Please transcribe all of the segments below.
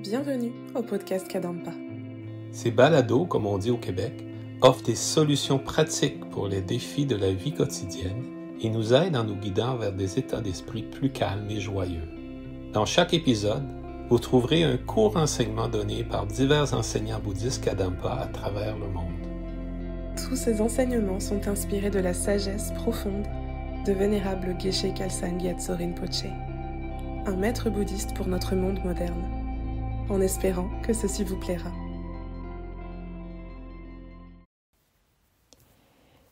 Bienvenue au podcast Kadampa. Ces balados, comme on dit au Québec, offrent des solutions pratiques pour les défis de la vie quotidienne et nous aident en nous guidant vers des états d'esprit plus calmes et joyeux. Dans chaque épisode, vous trouverez un court enseignement donné par divers enseignants bouddhistes Kadampa à travers le monde. Tous ces enseignements sont inspirés de la sagesse profonde de vénérable Geshe Khalsa Gyatso Rinpoche, un maître bouddhiste pour notre monde moderne, en espérant que ceci vous plaira.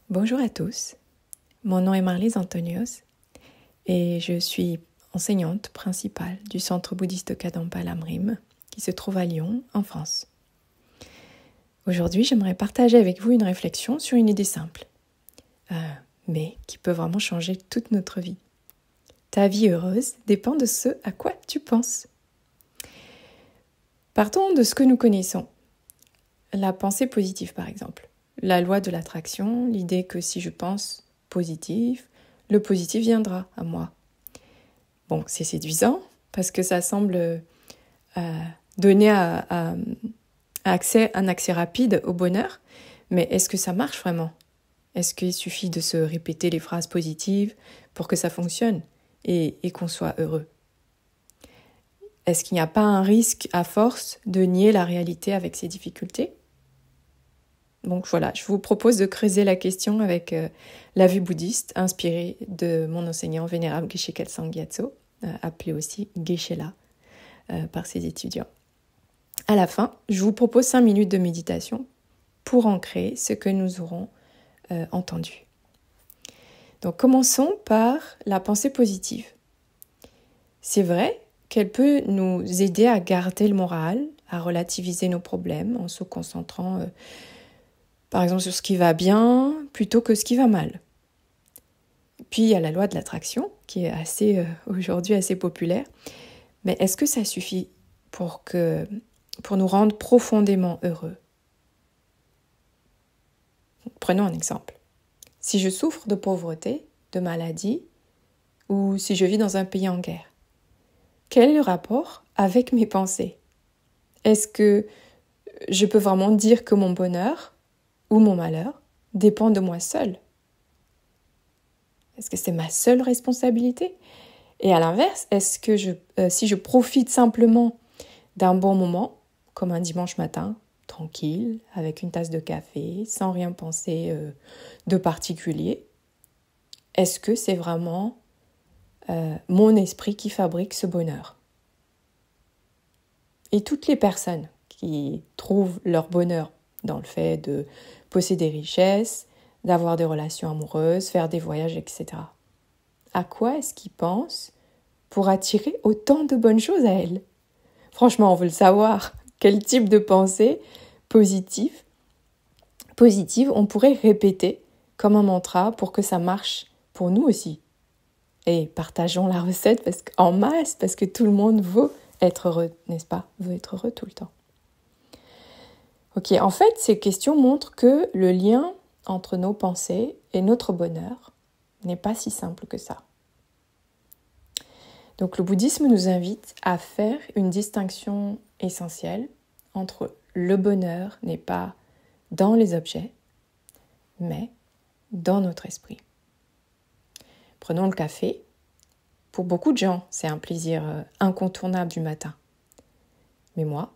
Bonjour à tous, mon nom est Marlise Antonios et je suis enseignante principale du centre bouddhiste Kadampa Lamrim qui se trouve à Lyon, en France. Aujourd'hui, j'aimerais partager avec vous une réflexion sur une idée simple, mais qui peut vraiment changer toute notre vie. Ta vie heureuse dépend de ce à quoi tu penses. Partons de ce que nous connaissons. La pensée positive, par exemple. La loi de l'attraction, l'idée que si je pense positif, le positif viendra à moi. Bon, c'est séduisant parce que ça semble donner un accès rapide au bonheur, mais est-ce que ça marche vraiment ? Est-ce qu'il suffit de se répéter les phrases positives pour que ça fonctionne et qu'on soit heureux ? Est-ce qu'il n'y a pas un risque à force de nier la réalité avec ces difficultés ? Donc voilà, je vous propose de creuser la question avec la vue bouddhiste inspirée de mon enseignant vénérable Geshe Khalsa Gyatso, appelé aussi Geshe-la par ses étudiants. À la fin, je vous propose 5 minutes de méditation pour ancrer ce que nous aurons entendu. Donc commençons par la pensée positive. C'est vrai qu'elle peut nous aider à garder le moral, à relativiser nos problèmes en se concentrant par exemple sur ce qui va bien plutôt que ce qui va mal. Puis il y a la loi de l'attraction qui est aujourd'hui assez populaire. Mais est-ce que ça suffit pour nous rendre profondément heureux ? Prenons un exemple. Si je souffre de pauvreté, de maladie, ou si je vis dans un pays en guerre, quel est le rapport avec mes pensées ? Est-ce que je peux vraiment dire que mon bonheur ou mon malheur dépend de moi seule ? Est-ce que c'est ma seule responsabilité ? Et à l'inverse, est-ce que si je profite simplement d'un bon moment, comme un dimanche matin, tranquille, avec une tasse de café, sans rien penser de particulier, est-ce que c'est vraiment mon esprit qui fabrique ce bonheur ? Et toutes les personnes qui trouvent leur bonheur dans le fait de posséder des richesses, d'avoir des relations amoureuses, faire des voyages, etc. À quoi est-ce qu'ils pensent pour attirer autant de bonnes choses à elles ? Franchement, on veut le savoir. Quel type de pensée positive on pourrait répéter comme un mantra pour que ça marche pour nous aussi ? Et partageons la recette en masse, parce que tout le monde veut être heureux, n'est-ce pas ? Veut être heureux tout le temps. Ok, en fait, ces questions montrent que le lien entre nos pensées et notre bonheur n'est pas si simple que ça. Donc le bouddhisme nous invite à faire une distinction essentielle entre le bonheur n'est pas dans les objets, mais dans notre esprit. Prenons le café. Pour beaucoup de gens, c'est un plaisir incontournable du matin. Mais moi,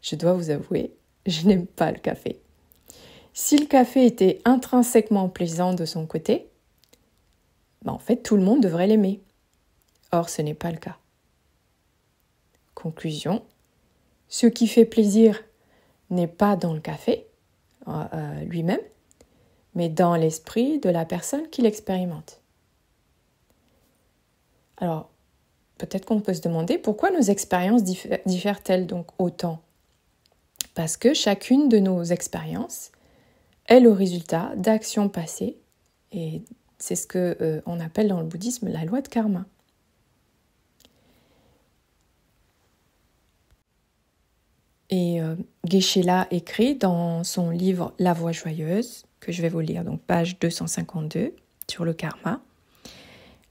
je dois vous avouer, je n'aime pas le café. Si le café était intrinsèquement plaisant de son côté, en fait, tout le monde devrait l'aimer. Or, ce n'est pas le cas. Conclusion, ce qui fait plaisir n'est pas dans le café lui-même, mais dans l'esprit de la personne qui l'expérimente. Alors, peut-être qu'on peut se demander pourquoi nos expériences diffèrent-elles donc autant ? Parce que chacune de nos expériences est le résultat d'actions passées, et c'est ce qu'on appelle dans le bouddhisme la loi de karma. Et Geshe-la écrit dans son livre La Voie joyeuse, que je vais vous lire, donc page 252, sur le karma.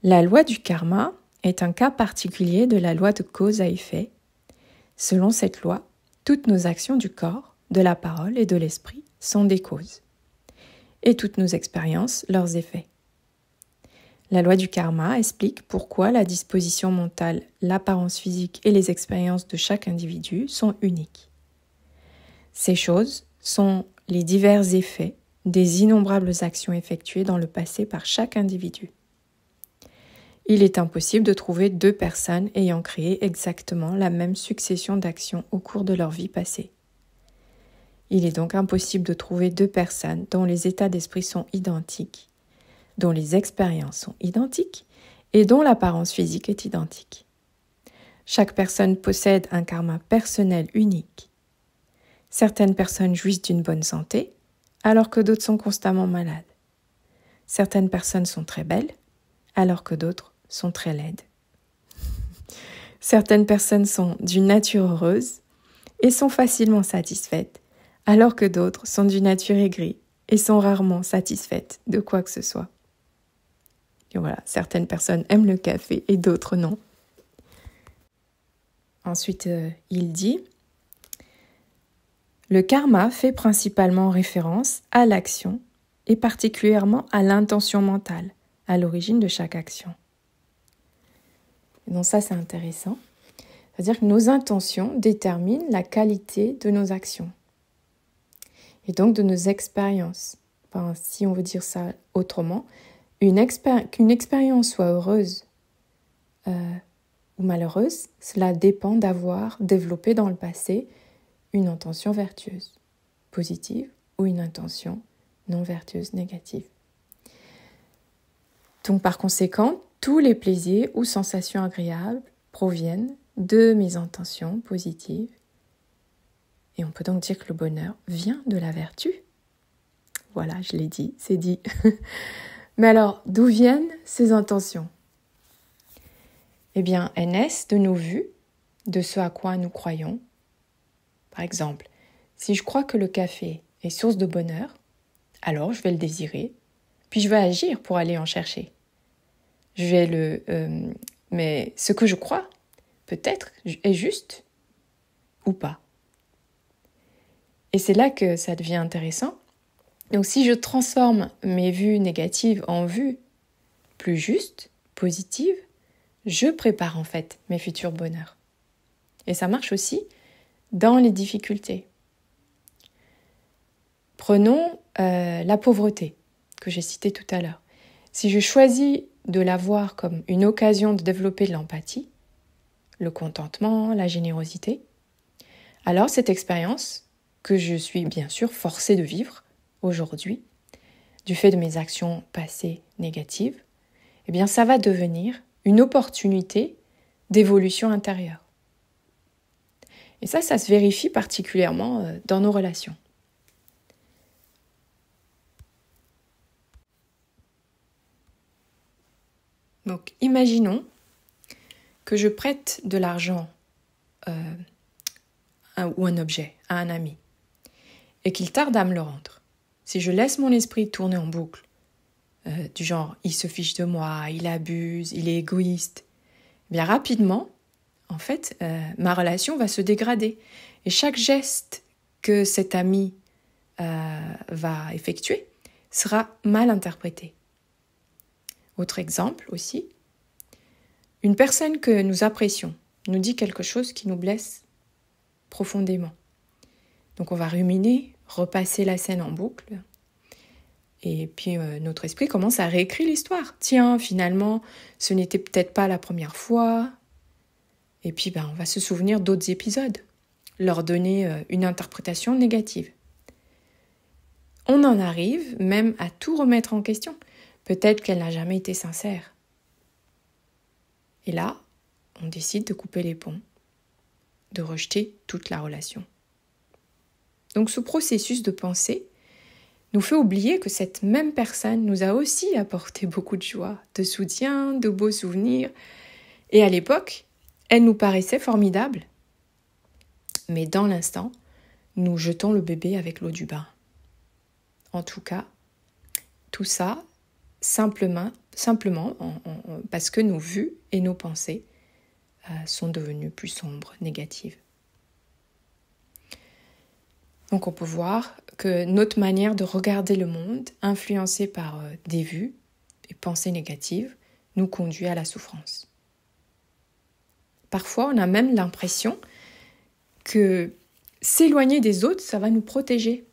La loi du karma est un cas particulier de la loi de cause à effet, Selon cette loi, toutes nos actions du corps, de la parole et de l'esprit sont des causes, et toutes nos expériences leurs effets. La loi du karma explique pourquoi la disposition mentale, l'apparence physique et les expériences de chaque individu sont uniques. Ces choses sont les divers effets des innombrables actions effectuées dans le passé par chaque individu. Il est impossible de trouver deux personnes ayant créé exactement la même succession d'actions au cours de leur vie passée. Il est donc impossible de trouver deux personnes dont les états d'esprit sont identiques, dont les expériences sont identiques et dont l'apparence physique est identique. Chaque personne possède un karma personnel unique. Certaines personnes jouissent d'une bonne santé, alors que d'autres sont constamment malades. Certaines personnes sont très belles, alors que d'autres sont très laides. Certaines personnes sont d'une nature heureuse et sont facilement satisfaites, alors que d'autres sont d'une nature aigrie et sont rarement satisfaites de quoi que ce soit. Et voilà, certaines personnes aiment le café et d'autres non. Ensuite, il dit « Le karma fait principalement référence à l'action et particulièrement à l'intention mentale, à l'origine de chaque action. » Donc ça, c'est intéressant. C'est-à-dire que nos intentions déterminent la qualité de nos actions et donc de nos expériences. Enfin, si on veut dire ça autrement, qu'une expérience soit heureuse ou malheureuse, cela dépend d'avoir développé dans le passé une intention vertueuse, positive, ou une intention non vertueuse, négative. Donc par conséquent, tous les plaisirs ou sensations agréables proviennent de mes intentions positives. Et on peut donc dire que le bonheur vient de la vertu. Voilà, je l'ai dit, c'est dit. Mais alors, d'où viennent ces intentions ? Eh bien, elles naissent de nos vues, de ce à quoi nous croyons. Par exemple, si je crois que le café est source de bonheur, alors je vais le désirer, puis je vais agir pour aller en chercher. Mais ce que je crois, peut-être, est juste ou pas. Et c'est là que ça devient intéressant. Donc si je transforme mes vues négatives en vues plus justes, positives, je prépare en fait mes futurs bonheurs. Et ça marche aussi dans les difficultés. Prenons la pauvreté que j'ai citée tout à l'heure. Si je choisis de la voir comme une occasion de développer de l'empathie, le contentement, la générosité, alors cette expérience que je suis bien sûr forcée de vivre aujourd'hui, du fait de mes actions passées négatives, eh bien ça va devenir une opportunité d'évolution intérieure. Et ça se vérifie particulièrement dans nos relations. Donc imaginons que je prête de l'argent ou un objet à un ami et qu'il tarde à me le rendre. Si je laisse mon esprit tourner en boucle, du genre il se fiche de moi, il abuse, il est égoïste, eh bien rapidement, en fait, ma relation va se dégrader. Et chaque geste que cet ami va effectuer sera mal interprété. Autre exemple aussi, une personne que nous apprécions nous dit quelque chose qui nous blesse profondément. Donc on va ruminer, repasser la scène en boucle, et puis notre esprit commence à réécrire l'histoire. Tiens, finalement, ce n'était peut-être pas la première fois. Et puis on va se souvenir d'autres épisodes, leur donner une interprétation négative. On en arrive même à tout remettre en question. Peut-être qu'elle n'a jamais été sincère. Et là, on décide de couper les ponts, de rejeter toute la relation. Donc ce processus de pensée nous fait oublier que cette même personne nous a aussi apporté beaucoup de joie, de soutien, de beaux souvenirs. Et à l'époque, elle nous paraissait formidable. Mais dans l'instant, nous jetons le bébé avec l'eau du bain. En tout cas, tout ça, simplement parce que nos vues et nos pensées sont devenues plus sombres, négatives. Donc on peut voir que notre manière de regarder le monde, influencée par des vues et pensées négatives, nous conduit à la souffrance. Parfois, on a même l'impression que s'éloigner des autres, ça va nous protéger.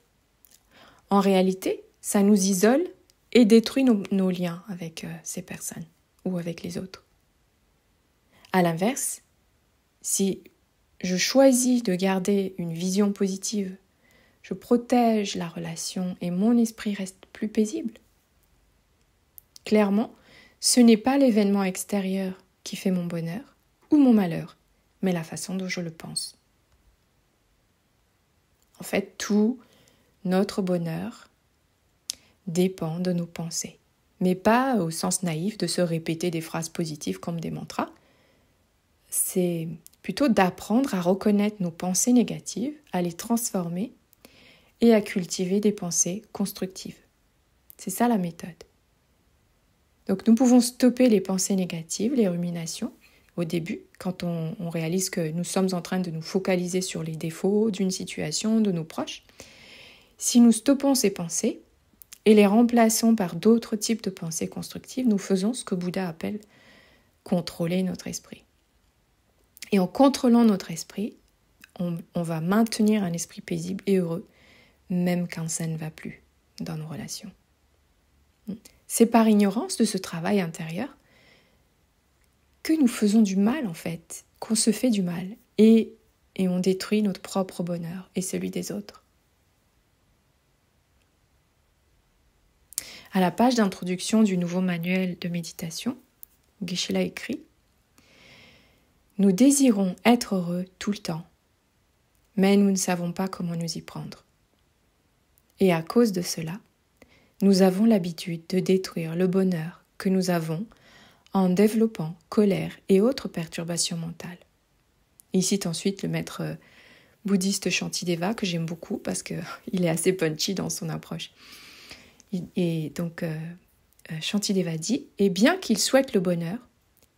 En réalité, ça nous isole et détruit nos liens avec ces personnes ou avec les autres. À l'inverse, si je choisis de garder une vision positive, je protège la relation et mon esprit reste plus paisible. Clairement, ce n'est pas l'événement extérieur qui fait mon bonheur ou mon malheur, mais la façon dont je le pense. En fait, tout notre bonheur dépend de nos pensées, mais pas au sens naïf de se répéter des phrases positives comme des mantras. C'est plutôt d'apprendre à reconnaître nos pensées négatives, à les transformer et à cultiver des pensées constructives. C'est ça la méthode. Donc nous pouvons stopper les pensées négatives, les ruminations, au début, quand on réalise que nous sommes en train de nous focaliser sur les défauts d'une situation, de nos proches. Si nous stoppons ces pensées et les remplaçons par d'autres types de pensées constructives, nous faisons ce que Bouddha appelle contrôler notre esprit. Et en contrôlant notre esprit, on va maintenir un esprit paisible et heureux, même quand ça ne va plus dans nos relations. C'est par ignorance de ce travail intérieur que nous faisons du mal en fait, qu'on se fait du mal et on détruit notre propre bonheur et celui des autres. À la page d'introduction du nouveau manuel de méditation, Geshe-la écrit « Nous désirons être heureux tout le temps, mais nous ne savons pas comment nous y prendre. Et à cause de cela, nous avons l'habitude de détruire le bonheur que nous avons en développant colère et autres perturbations mentales. » Il cite ensuite le maître bouddhiste Shantideva, que j'aime beaucoup parce qu'il est assez punchy dans son approche. Et donc, Shantideva dit « Et bien qu'ils souhaitent le bonheur,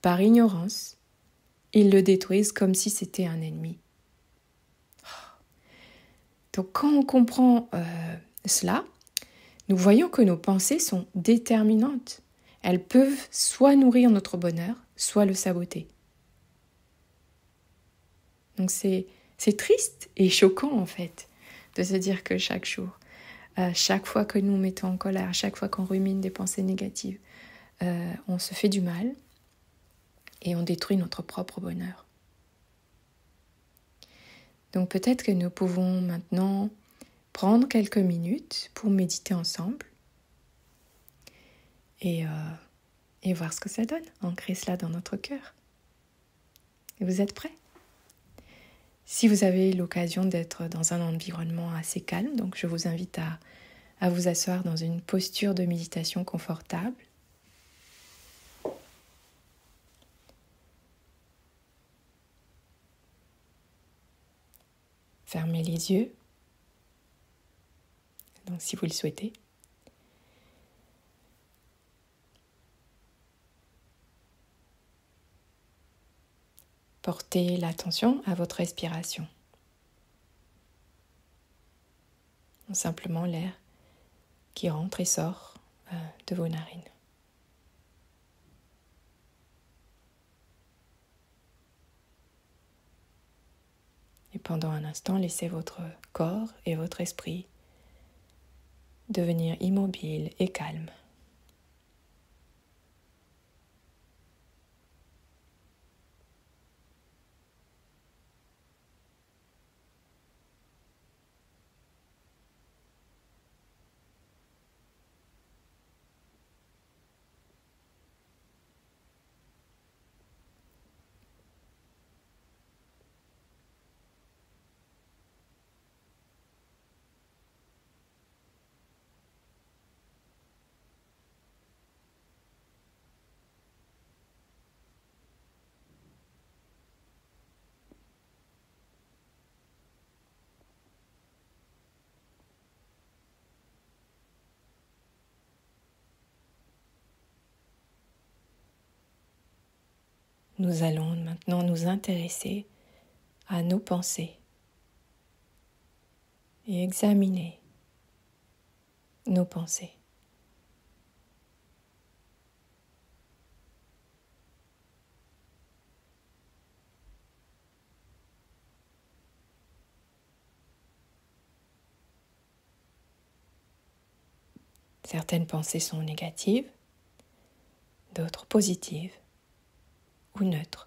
par ignorance, ils le détruisent comme si c'était un ennemi. » Donc quand on comprend cela, nous voyons que nos pensées sont déterminantes. Elles peuvent soit nourrir notre bonheur, soit le saboter. Donc c'est triste et choquant en fait de se dire que chaque jour, chaque fois que nous nous mettons en colère, chaque fois qu'on rumine des pensées négatives, on se fait du mal et on détruit notre propre bonheur. Donc peut-être que nous pouvons maintenant prendre quelques minutes pour méditer ensemble et voir ce que ça donne, ancrer cela dans notre cœur. Et vous êtes prêts ? Si vous avez l'occasion d'être dans un environnement assez calme, donc je vous invite à vous asseoir dans une posture de méditation confortable. Fermez les yeux, donc si vous le souhaitez. Portez l'attention à votre respiration. Simplement l'air qui rentre et sort de vos narines. Et pendant un instant, laissez votre corps et votre esprit devenir immobile et calme. Nous allons maintenant nous intéresser à nos pensées et examiner nos pensées. Certaines pensées sont négatives, d'autres positives ou neutres.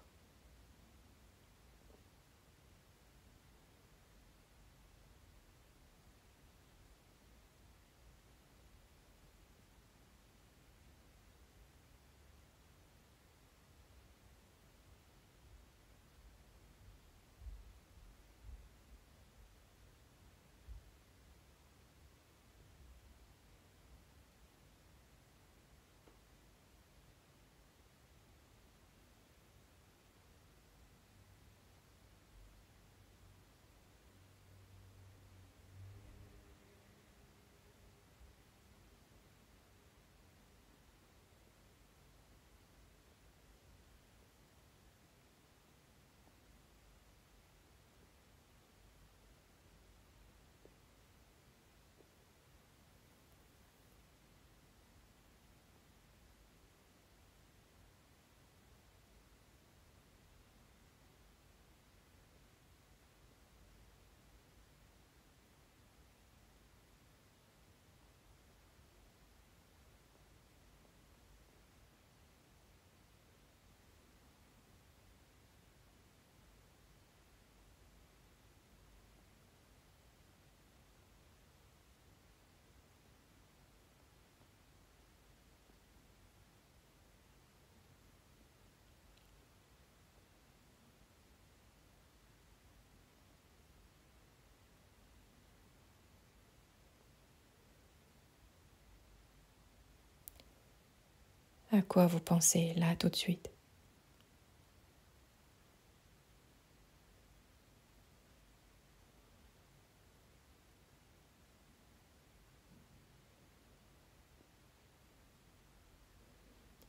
À quoi vous pensez là tout de suite?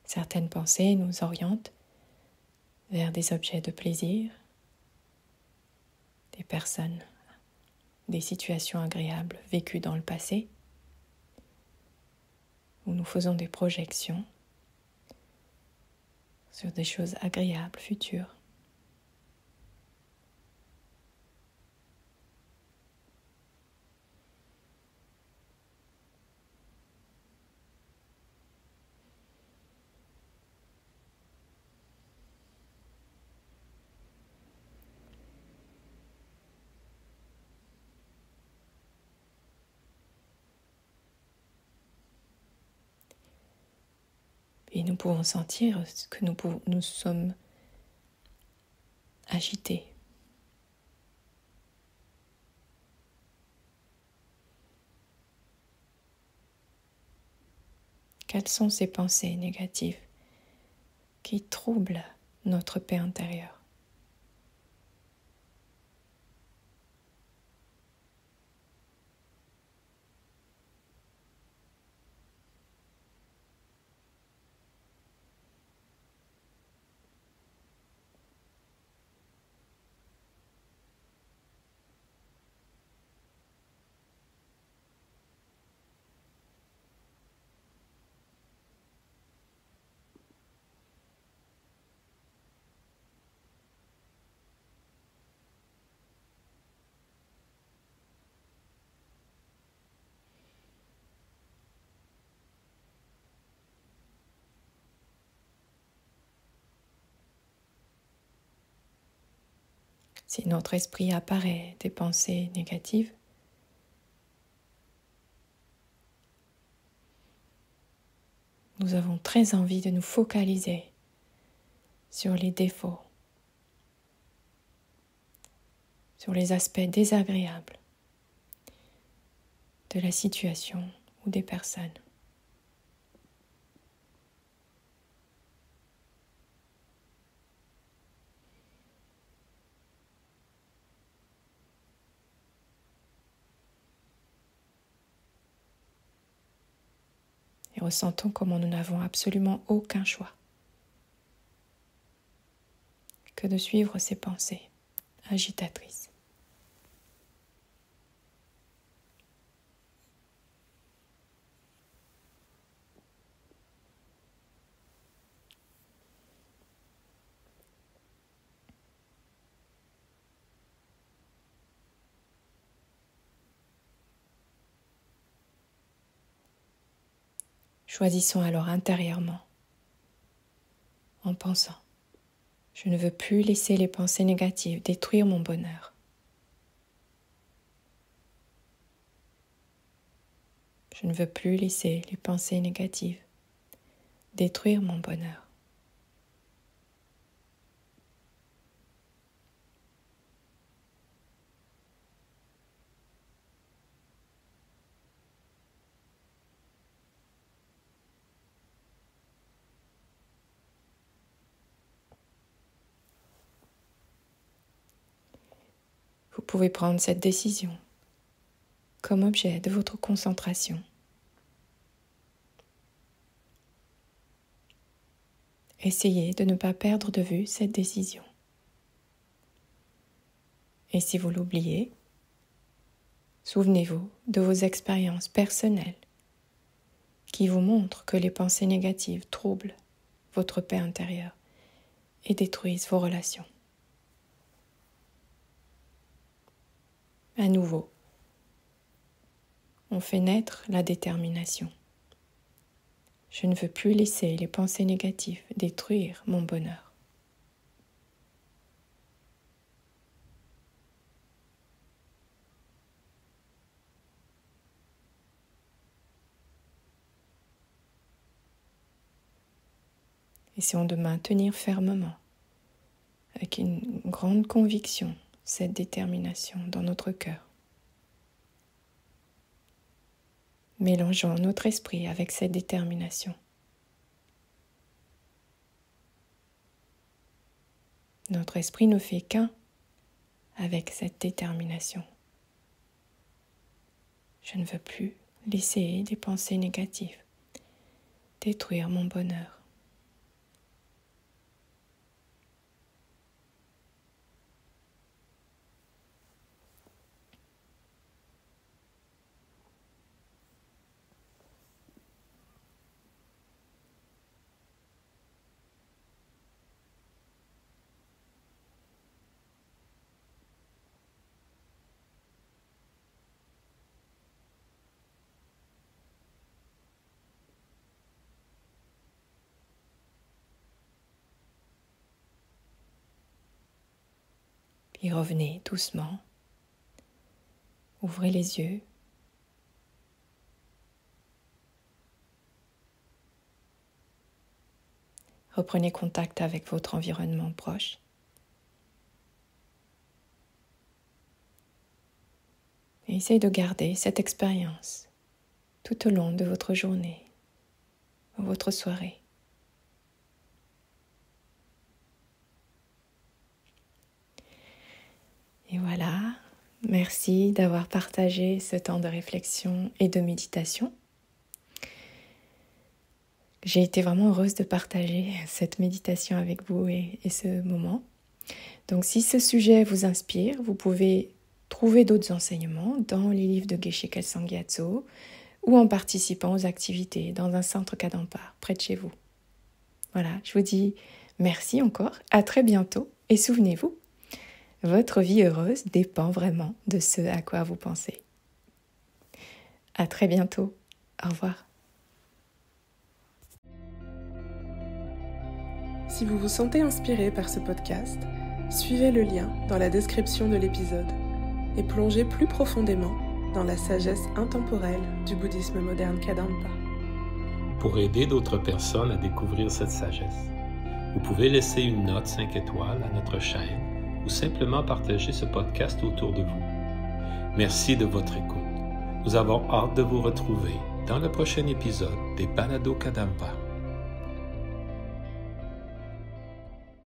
Certaines pensées nous orientent vers des objets de plaisir, des personnes, des situations agréables vécues dans le passé, où nous faisons des projections sur des choses agréables futures. Et nous pouvons sentir que nous sommes agités. Quelles sont ces pensées négatives qui troublent notre paix intérieure? Si notre esprit apparaît des pensées négatives, nous avons très envie de nous focaliser sur les défauts, sur les aspects désagréables de la situation ou des personnes. Et ressentons comment nous n'avons absolument aucun choix que de suivre ces pensées agitatrices. Choisissons alors intérieurement, en pensant, je ne veux plus laisser les pensées négatives détruire mon bonheur. Je ne veux plus laisser les pensées négatives détruire mon bonheur. Vous pouvez prendre cette décision comme objet de votre concentration. Essayez de ne pas perdre de vue cette décision. Et si vous l'oubliez, souvenez-vous de vos expériences personnelles qui vous montrent que les pensées négatives troublent votre paix intérieure et détruisent vos relations. À nouveau, on fait naître la détermination. Je ne veux plus laisser les pensées négatives détruire mon bonheur. Essayons de maintenir fermement, avec une grande conviction, cette détermination dans notre cœur. Mélangeons notre esprit avec cette détermination. Notre esprit ne fait qu'un avec cette détermination. Je ne veux plus laisser des pensées négatives détruire mon bonheur. Puis revenez doucement. Ouvrez les yeux. Reprenez contact avec votre environnement proche. Et essayez de garder cette expérience tout au long de votre journée, ou votre soirée. Et voilà, merci d'avoir partagé ce temps de réflexion et de méditation. J'ai été vraiment heureuse de partager cette méditation avec vous et ce moment. Donc si ce sujet vous inspire, vous pouvez trouver d'autres enseignements dans les livres de Geshe Kelsang Gyatso ou en participant aux activités dans un centre Kadampa près de chez vous. Voilà, je vous dis merci encore, à très bientôt et souvenez-vous, votre vie heureuse dépend vraiment de ce à quoi vous pensez. À très bientôt. Au revoir. Si vous vous sentez inspiré par ce podcast, suivez le lien dans la description de l'épisode et plongez plus profondément dans la sagesse intemporelle du bouddhisme moderne Kadampa. Pour aider d'autres personnes à découvrir cette sagesse, vous pouvez laisser une note 5 étoiles à notre chaîne ou simplement partager ce podcast autour de vous. Merci de votre écoute. Nous avons hâte de vous retrouver dans le prochain épisode des Balados Kadampa.